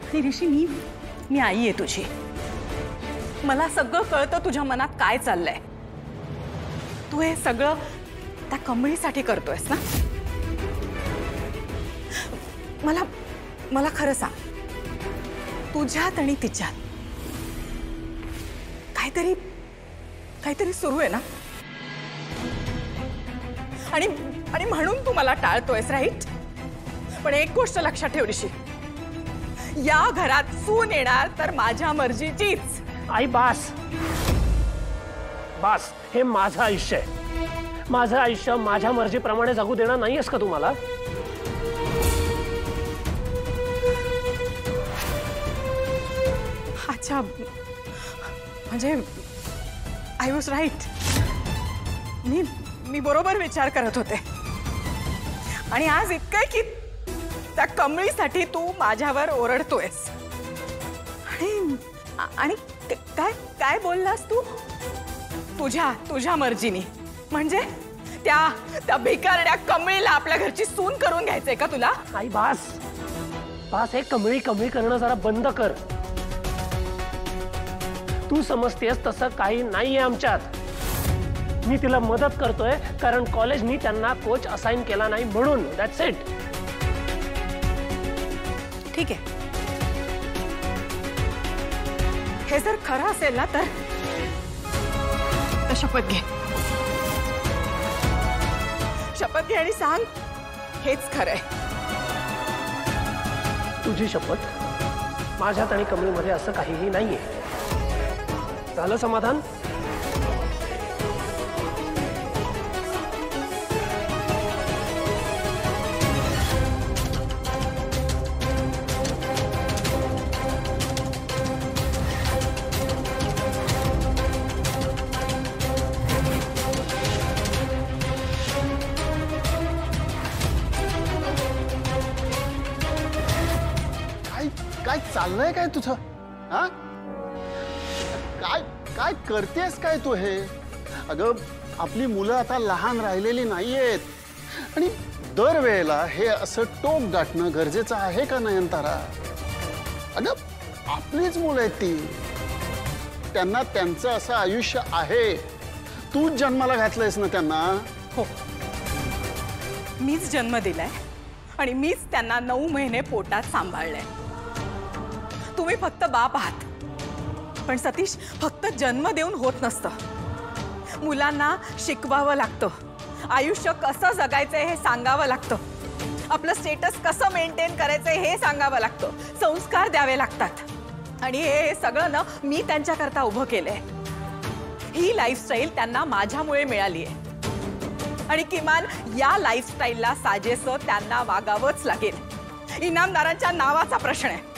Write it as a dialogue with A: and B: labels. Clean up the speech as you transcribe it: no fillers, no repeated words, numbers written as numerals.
A: आणि ऋषी मी आई आहे तुझी. मला सगळं कळतं तुझ्या मनात काय चाललंय. तू हे सगळं त्या कमळीसाठी करतोयस ना. मला खरं सांग, तुझ्यात आणि तिच्यात काहीतरी सुरू आहे ना. आणि म्हणून तू मला टाळतोयस, राईट? पण एक गोष्ट लक्षात ठेव ऋषी, या घरात सून येणार तर माझ्या मर्जीचीच.
B: आई बास बास, हे माझं आयुष्य आहे. माझं आयुष्य माझ्या मर्जीप्रमाणे जगू देणार नाहीयेस का तुम्हाला?
A: अच्छा, म्हणजे आय वॉज राईट. मी बरोबर विचार करत होते. आणि आज इतकं की त्या कमळीसाठी तू माझ्यावर ओरडतोयस. आणि काय बोललास तू? तुझ्या मर्जीनी म्हणजे त्या भिकारड्या कमळीला आपल्या घरची सून करून घ्यायचंय का तुला?
B: आई बास बास, हे कमळी करणं जरा बंद कर. तू समजतेस तसं काही नाहीये आमच्यात. मी तिला मदत करतोय कारण कॉलेजनी त्यांना कोच असाइन केला नाही म्हणून. That's it.
A: ठीक आहे, हे जर खरं असेल ना तर शपथ घे. शपथ घे आणि सांग हेच खरंय.
B: तुझी शपथ? माझ्यात आणि कमळीमध्ये असं काहीही नाहीये. झालं समाधान?
C: काय चाललंय काय तुझं? हा, काय करतेस काय तू? हे अगं, आपली मुलं आता लहान राहिलेली नाहीयेत आणि दरवेळेला हे असं टोक गाठणं गरजेचं आहे का नयनतारा? अगं, आपलीच मुलं आहेत ती. त्यांना त्यांचं असं आयुष्य आहे. तूच जन्माला घातलंयस ना त्यांना.
A: हो, मीच जन्म दिलाय आणि मीच त्यांना 9 महिने पोटात सांभाळलंय. तुम्ही फक्त बाप आहात. पण सतीश, फक्त जन्म देऊन होत नसतं. मुलांना शिकवावं लागतं. आयुष्य कसं जगायचंय हे सांगावं लागतं. आपलं स्टेटस कसं मेंटेन करायचंय हे सांगावं लागतं. संस्कार द्यावे लागतात. आणि हे सगळं ना मी त्यांच्याकरता उभं केलंय. ही लाईफस्टाईल त्यांना माझ्यामुळे मिळाली आहे आणि किमान या लाईफस्टाईलला साजेसं त्यांना वागावंच लागेल. इनामदारांच्या नावाचा प्रश्न आहे.